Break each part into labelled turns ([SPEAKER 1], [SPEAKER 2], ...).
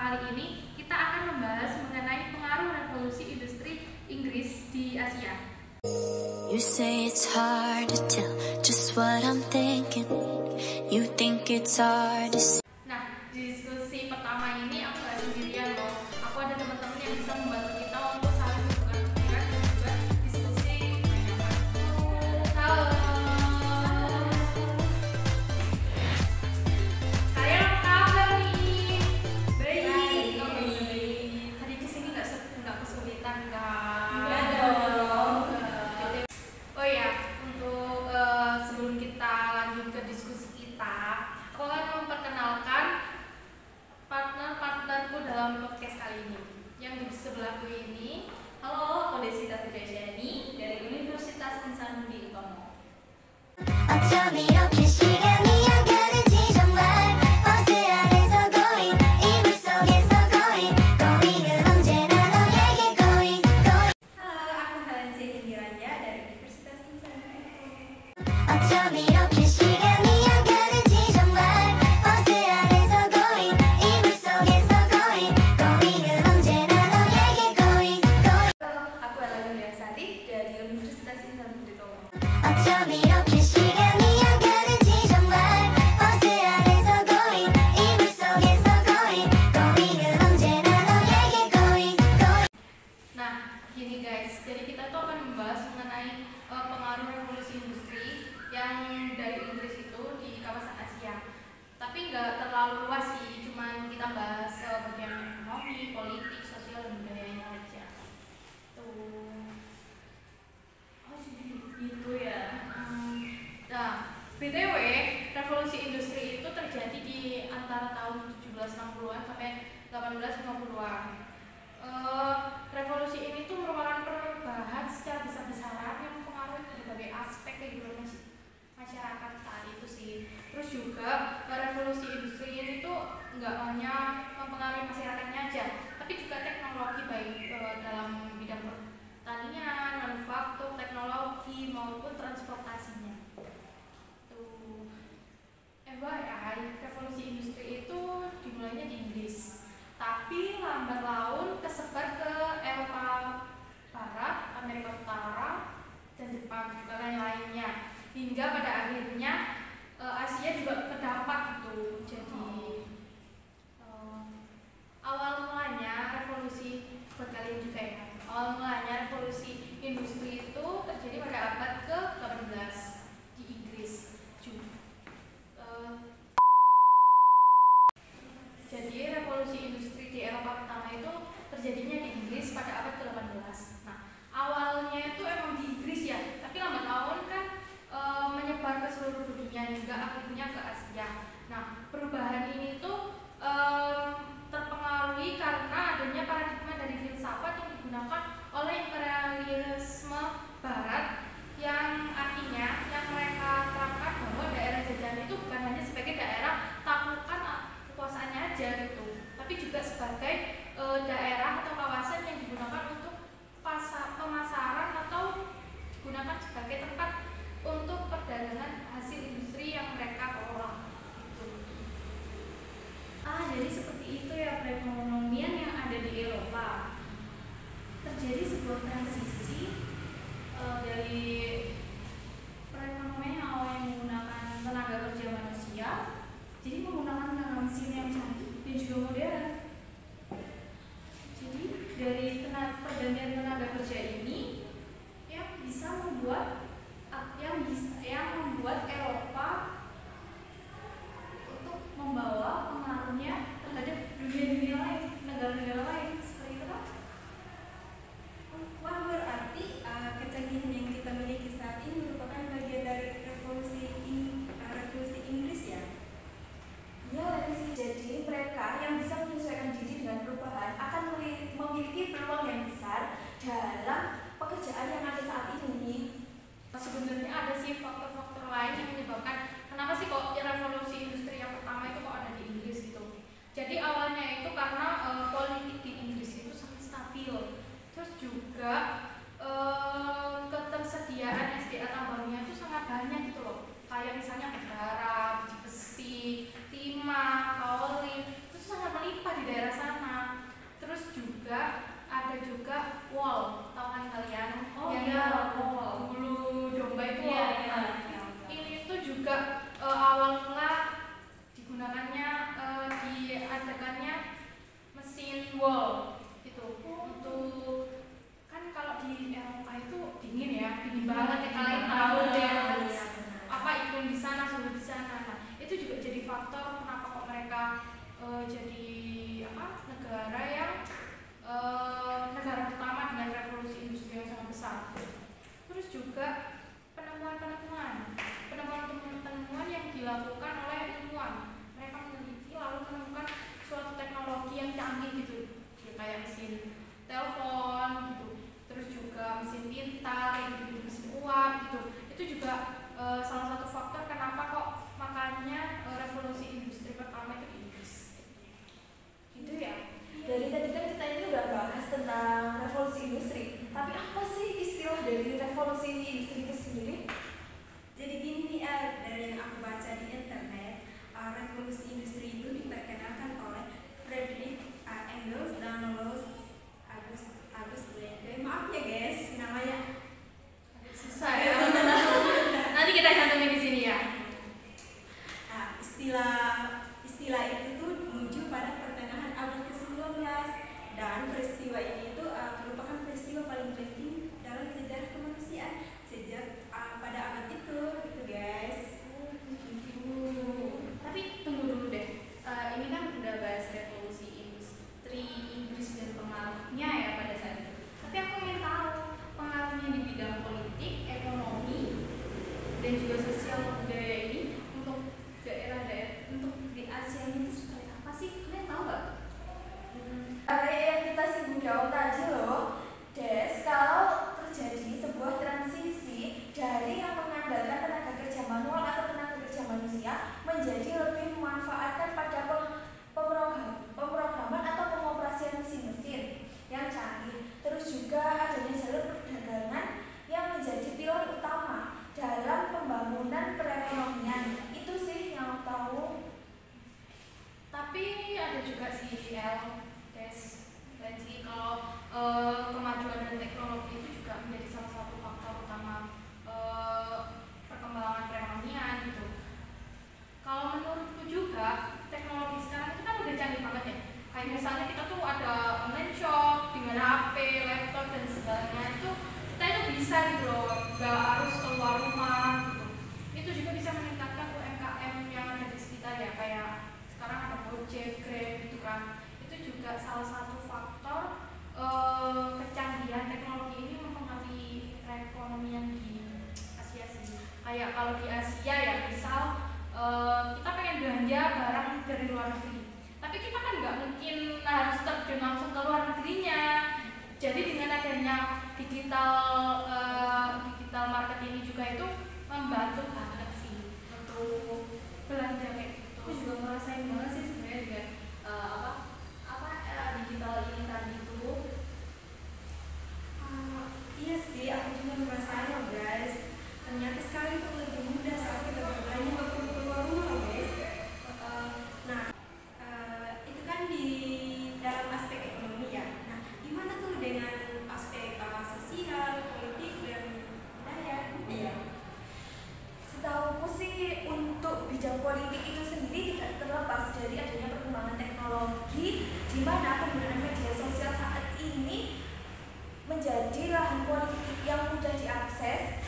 [SPEAKER 1] kali ini kita akan membahas mengenai pengaruh revolusi industri Inggris di Asia.
[SPEAKER 2] You say it's hard to tell just what I'm thinking. You think it's hard to see.
[SPEAKER 1] Nah, di diskusi pertama ini aku gak sendirian loh. Aku ada teman-teman yang bisa membantu kita untuk saling bertukar pikiran dan juga diskusi banyak waktu. Halo. Kalian apa kabar nih? Baik. Tadi kesini nggak kesulitan kan?
[SPEAKER 3] Enggak dong.
[SPEAKER 1] Oh ya, untuk sebelum kita lanjut ke diskusi kita, aku akan memperkenalkan partner-partnerku dalam podcast kali ini. Yang di sebelahku ini,
[SPEAKER 3] Halo, aku Desita Pujasyani dari Universitas Insanuddin Utomo.
[SPEAKER 2] 어쩜 이렇게 시간이 안 가는지 정말 버스 안에서 going 이불 속에서 going 은 언제나 너에게 going.
[SPEAKER 3] Halo, aku Helen C. Indiraja dari Universitas Insanuddin Utomo.
[SPEAKER 2] 어쩜 이렇게 시간이 안 가는지 정말 버스 안에서 going 이불 속에서 going 은 언제나 너에게 going.
[SPEAKER 3] Halo, aku Ella Yuliasari dari Universitas Insanuddin Utomo.
[SPEAKER 2] 어쩜 이렇게 시간이 안 가는지 정말 버스 안에서 going 이불 속에서 going 은 언제나 너에게 going.
[SPEAKER 1] nah gini guys, jadi kita tuh akan membahas mengenai pengaruh revolusi industri yang dari Inggris itu di kawasan Asia. Tapi nggak terlalu luas sih, cuman kita bahas bagian ekonomi, politik, sosial, dan budayanya aja. Tuh. Oh, gitu ya. Nah, BTW, revolusi industri itu terjadi di antara tahun 1760-an sampai 1850-an. Revolusi ini tuh merupakan perubahan secara besar-besaran yang mempengaruhi berbagai aspek kehidupan masyarakat saat itu sih. Terus juga revolusi industri ini tuh nggak hanya mempengaruhi masyarakatnya aja, tapi juga teknologi baik dalam bidang pertanian, manufaktur, teknologi maupun transportasinya. Tuh. FYI, revolusi industri itu dimulainya di Inggris, tapi lambat laun kesebar ke Eropa Barat, Amerika Utara, dan Jepang juga lain-lainnya, hingga pada akhirnya Asia juga terdampak gitu. Jadi awal mulanya revolusi buat kalian juga ya. Awal mulanya revolusi industri itu terjadi pada abad ke-18 di Inggris. Jadi revolusi industri di Eropa pertama itu terjadinya di Inggris pada abad ke-18. Nah, awalnya itu emang di Inggris ya, tapi lambat laun kan menyebar ke seluruh dunia hingga akhirnya ke Asia. Nah, perubahan ini tuh terpengaruhi karena adanya paradigma dari filsafat yang digunakan oleh imperialisme Barat, yang artinya yang mereka terangkan bahwa daerah jajahan itu bukan hanya sebagai daerah taklukan kekuasaannya aja gitu, tapi juga sebagai daerah atau kawasan yang digunakan untuk pemasaran atau digunakan sebagai tempat untuk perdagangan hasil industri yang mereka kelola gitu.
[SPEAKER 3] Jadi seperti itu ya perekonomian yang ada di Eropa. Terjadi sebuah transisi dari perekonomian yang awalnya menggunakan tenaga kerja manusia, jadi menggunakan tenaga mesin yang canggih dan juga modern. Jadi dari pergantian tenaga kerja ini yang bisa membuat Eropa untuk membawa pengaruhnya terhadap dunia-dunia lain, negara-negara lain, seperti itu kan?
[SPEAKER 4] Wah, berarti kecanggihan yang kita miliki saat ini merupakan bagian dari revolusi Inggris ya?
[SPEAKER 3] Ya, jadi mereka yang bisa
[SPEAKER 1] awal mula digunakannya diadakannya mesin wall gitu untuk kan kalau di Eropa itu dingin ya, dingin banget ya, kalian tahu ya apa iklim di sana, suhu di sana. Nah, itu juga jadi faktor kenapa kok mereka jadi negara yang negara pertama dengan revolusi industri yang sangat besar. Terus juga penemuan yang dilakukan oleh ilmuwan. Mereka meneliti lalu menemukan suatu teknologi yang canggih gitu, ya, kayak mesin telepon gitu, terus juga mesin tinta, kayak gitu, mesin uap gitu. Itu juga salah satu faktor kenapa kok makanya revolusi industri pertama itu di Inggris.
[SPEAKER 3] Gitu ya. Dari tadi kan kita ini udah bahas tentang revolusi industri. Tapi apa sih istilah dari revolusi industri itu sendiri?
[SPEAKER 4] Jadi gini nih, dari yang aku baca di internet, revolusi industri itu diperkenalkan oleh Frederick Engels dan Louis August Blanche. Maaf ya guys, namanya
[SPEAKER 1] Susah ya. Nanti kita cantumin di sini ya.
[SPEAKER 4] Nah, istilah itu tuh muncul pada pertengahan abad ke-19 dan peristiwa ini itu merupakan peristiwa paling penting dalam sejarah kemanusiaan sejak pada abad itu, gitu guys.
[SPEAKER 1] Tapi tunggu dulu deh. Ini kan udah bahas revolusi industri Inggris dan pengaruhnya ya pada saat itu. Tapi aku ingin tahu pengaruhnya di bidang politik, ekonomi, dan juga sosial budaya ini untuk daerah-daerah, untuk di Asia ini seperti apa sih? Kalian tahu nggak?
[SPEAKER 3] Kayak yang kita singgung di awal tadi loh, Des, kalau terjadi sebuah transisi dari yang mengandalkan tenaga kerja manual atau tenaga kerja manusia menjadi lebih memanfaatkan pada pemrograman atau pengoperasian mesin-mesin yang canggih. Terus juga adanya jalur perdagangan yang menjadi pilar utama dalam pembangunan perekonomian. Itu sih yang aku tahu.
[SPEAKER 1] Tapi ada juga sih kalau kemajuan dan teknologi itu juga menjadi salah satu faktor utama perkembangan perekonomian gitu. Kalau menurutku juga teknologi sekarang itu kan udah canggih banget ya. Kayak misalnya kita tuh ada online shop dengan HP, laptop dan segalanya itu kita itu bisa gitu loh, nggak harus keluar rumah gitu. Itu juga bisa meningkatkan UMKM yang ada di sekitar ya, kayak sekarang ada Gojek, Grab gitu kan. Itu juga salah satu faktor kecanggihan teknologi ini mempengaruhi perekonomian di Asia sih. Kayak kalau di Asia ya, misal kita pengen belanja barang dari luar negeri, tapi kita kan nggak mungkin harus terjun langsung ke luar negerinya. Jadi dengan adanya digital market ini juga itu membantu banget sih untuk belanja kayak gitu.
[SPEAKER 3] Aku juga ngerasain banget sih sebenarnya dengan era digital ini tadi itu.
[SPEAKER 4] Iya sih, aku juga merasain loh guys. Ternyata sekali itu lebih mudah saat kita berbelanja nggak perlu keluar rumah loh guys. Itu kan di dalam aspek ekonomi ya. Nah, gimana tuh dengan aspek sosial, politik dan budaya? Iya.
[SPEAKER 3] Setahuku sih untuk bidang politik itu sendiri tidak terlepas dari adanya perkembangan teknologi, di mana penggunaan media sosial saat ini menjadi lahan politik yang mudah diakses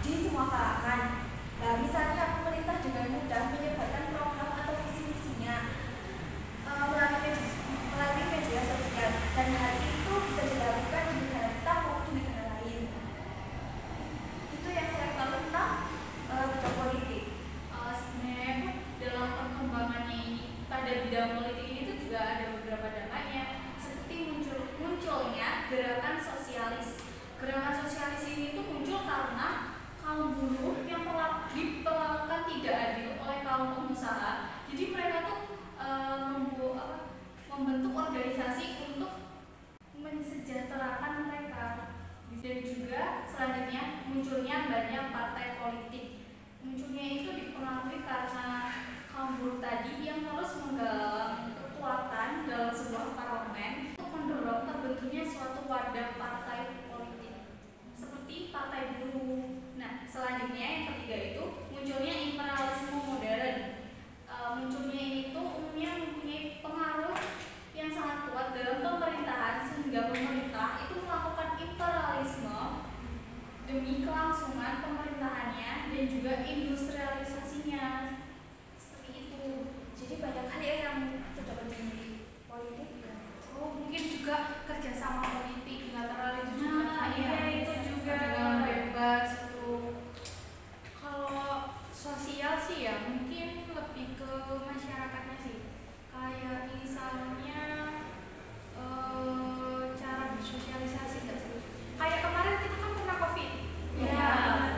[SPEAKER 3] di semua kalangan. Nah, misalnya pemerintah dengan mudah menyebarkan program atau visi-misinya melalui media sosial, dan hal itu bisa dilakukan di negara kita maupun di negara lain. Itu yang saya tahu tentang bidang politik.
[SPEAKER 1] Sebenarnya dalam perkembangannya ini pada bidang politik ini tuh juga ada beberapa dampaknya, seperti munculnya gerakan sosialis. Gerakan sosialis ini tuh muncul karena kaum buruh yang diperlakukan tidak adil oleh kaum pengusaha. Jadi mereka tuh membentuk organisasi untuk mensejahterakan mereka. Dan juga selanjutnya munculnya banyak partai politik. Munculnya itu dipengaruhi karena kaum buruh tadi yang terus menggalang kekuatan dalam sebuah parlemen untuk mendorong terbentuknya suatu wadah partai politik seperti partai buruh. Nah, selanjutnya yang ketiga itu munculnya imperialisme
[SPEAKER 3] industrialisasinya seperti itu. Jadi banyak hal ya yang terdapat di politik ya.
[SPEAKER 1] Oh, mungkin juga kerjasama politik bilateral itu juga
[SPEAKER 3] Nah, iya, itu juga.
[SPEAKER 1] dengan bebas itu. Kalau sosial sih ya mungkin lebih ke masyarakatnya sih. Kayak misalnya cara bersosialisasi nggak sih? Kayak kemarin kita kan pernah COVID.
[SPEAKER 3] Iya.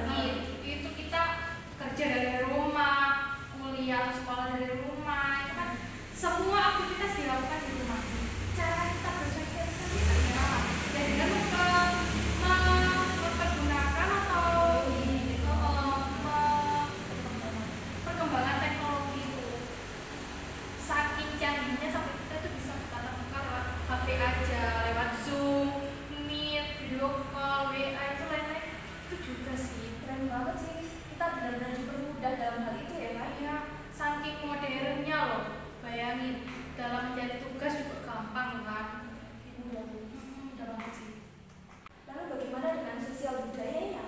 [SPEAKER 1] COVID itu kita kerja dari rumah, kuliah sekolah dari rumah, itu kan semua aktivitas dilakukan di rumah. Cara kita bersosialisasi adalah ya dengan mempergunakan atau perkembangan teknologi itu. Saking canggihnya sampai kita tuh bisa bertatap muka lewat HP aja, lewat Zoom, Meet, video call, WA itu lain-lain itu juga sih.
[SPEAKER 3] Keren banget sih, kita benar-benar dipermudah dalam hal itu ya Pak.
[SPEAKER 1] Ya, saking modernnya loh. Bayangin dalam mencari tugas juga gampang kan. Udah banget sih.
[SPEAKER 3] Lalu bagaimana dengan sosial budayanya?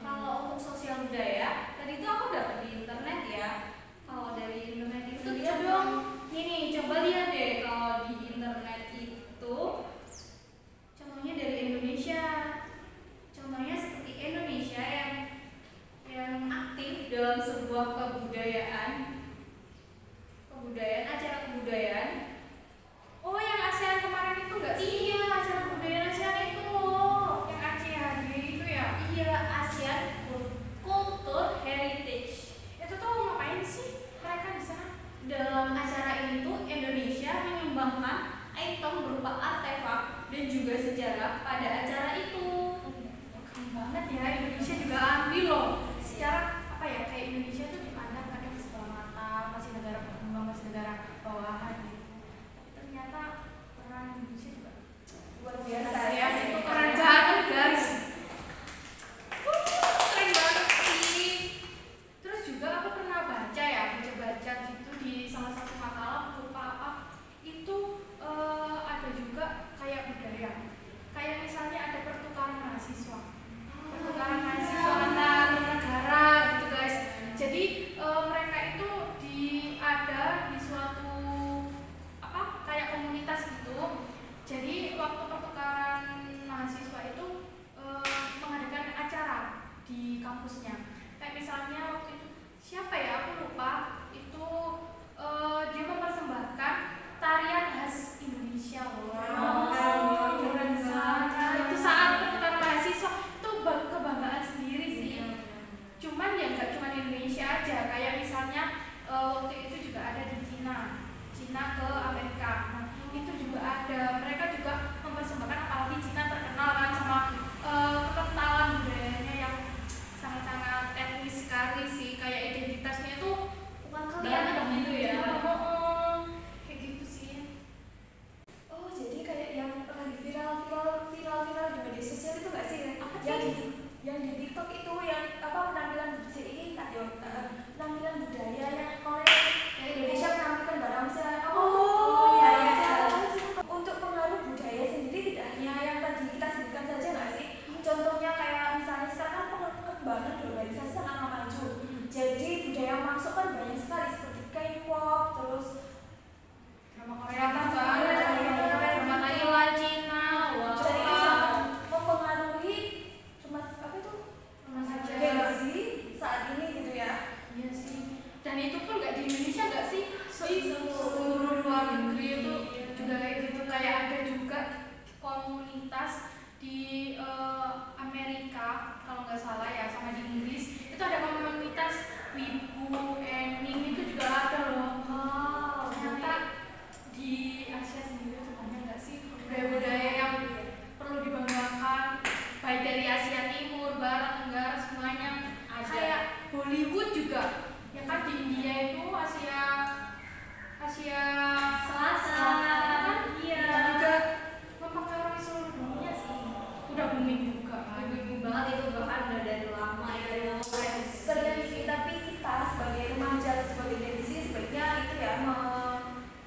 [SPEAKER 5] Kalau untuk sosial budaya, tadi itu aku dapat di internet ya. Kalau dari internet itu
[SPEAKER 1] Lihat
[SPEAKER 5] coba
[SPEAKER 1] dong.
[SPEAKER 5] ini coba lihat deh kalau di internet itu contohnya dari Indonesia. Contohnya seperti Indonesia yang aktif dalam sebuah kebudayaan, acara kebudayaan.
[SPEAKER 1] Oh, yang ASEAN kemarin itu enggak sih?
[SPEAKER 5] Iya, acara kebudayaan ASEAN itu loh.
[SPEAKER 1] Yang ACHG itu ya.
[SPEAKER 5] Iya, ASEAN Culture Heritage.
[SPEAKER 1] Itu tuh ngapain sih mereka di sana?
[SPEAKER 5] Dalam acara ini tuh Indonesia menyumbangkan item berupa artefak dan juga sejarah pada acara itu.
[SPEAKER 1] Keren banget ya, Indonesia juga ambil loh. Secara apa ya, kayak Indonesia tuh dipandang kadang sebelah mata, masih negara berkembang, masih negara bawahan gitu. Tapi ternyata peran Indonesia juga
[SPEAKER 3] Luar biasa
[SPEAKER 1] ya, itu keren banget guys. Keren banget sih. Terus juga aku pernah baca gitu di salah satu makalah lupa apa itu ada juga kayak budaya. Kayak misalnya ada pertukaran mahasiswa antar negara gitu guys. Jadi mereka itu ada di suatu apa kayak komunitas gitu. Jadi waktu pertukaran mahasiswa itu mengadakan acara di kampusnya. Kayak misalnya waktu itu siapa ya aku lupa itu dia mempersembahkan tarian khas Indonesia loh. Keren banget. Itu saat pertukaran mahasiswa itu kebanggaan sendiri sih. Cuman ya nggak cuma di Indonesia aja. Kayak misalnya waktu itu juga ada di Cina ke Amerika. Nah, itu juga ada. Mereka juga mempersembahkan, apalagi Cina terkenal kan sama kekentalan budayanya yang sangat-sangat etnis sekali sih. Kayak identitasnya itu bukan kelihatan
[SPEAKER 5] gitu ya.
[SPEAKER 1] Kayak gitu sih.
[SPEAKER 3] Oh, jadi kayak yang lagi viral di media sosial itu nggak sih?
[SPEAKER 1] Apa
[SPEAKER 3] Yang
[SPEAKER 1] sih?
[SPEAKER 3] yang di TikTok itu yang apa penampilan penampilan budaya yang Korea, yang Indonesia menampilkan barangsai. Untuk pengaruh budaya sendiri tidak hanya yang tadi kita sebutkan saja nggak sih? Contohnya kayak misalnya sekarang kan perkembangan globalisasi sangat maju. Jadi budaya yang masuk kan banyak sekali seperti K-pop, terus
[SPEAKER 1] Drama Korea juga, drama Thailand, Cina,
[SPEAKER 3] jadi itu sangat mempengaruhi apa itu Gen Z saat ini gitu ya.
[SPEAKER 1] Iya sih. Dan itu pun nggak di Indonesia nggak sih? Seluruh luar negeri itu juga kayak gitu. Kayak ada juga komunitas di Amerika kalau nggak salah ya, sama di Inggris itu ada komunitas wibu, anime itu juga ada loh. Ternyata di Asia sendiri tuh banyak nggak sih budaya-budaya yang perlu dibanggakan, baik dari Asia Timur, Barat, Tenggara semuanya. Kayak Bollywood juga ya kan, di India itu Asia Selatan kan,
[SPEAKER 5] Iya.
[SPEAKER 1] dan juga mempengaruhi seluruh dunia sih. Udah booming juga kan.
[SPEAKER 5] Booming banget itu, bahkan udah dari lama ya.
[SPEAKER 3] Keren sih, tapi kita sebagai remaja, sebagai Gen Z sebaiknya itu ya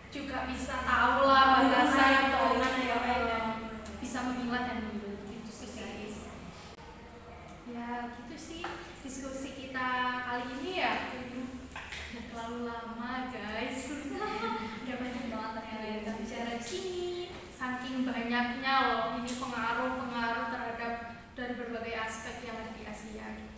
[SPEAKER 1] Juga bisa tahu lah batasan atau
[SPEAKER 3] Bagaimana ya,
[SPEAKER 1] bisa memilah dan memilih gitu sih guys. Ya gitu sih diskusi kita terlalu lama guys.
[SPEAKER 5] Udah banyak banget ternyata yang kita bicara di sini.
[SPEAKER 1] Saking banyaknya loh ini pengaruh-pengaruh terhadap dari berbagai aspek yang ada di Asia.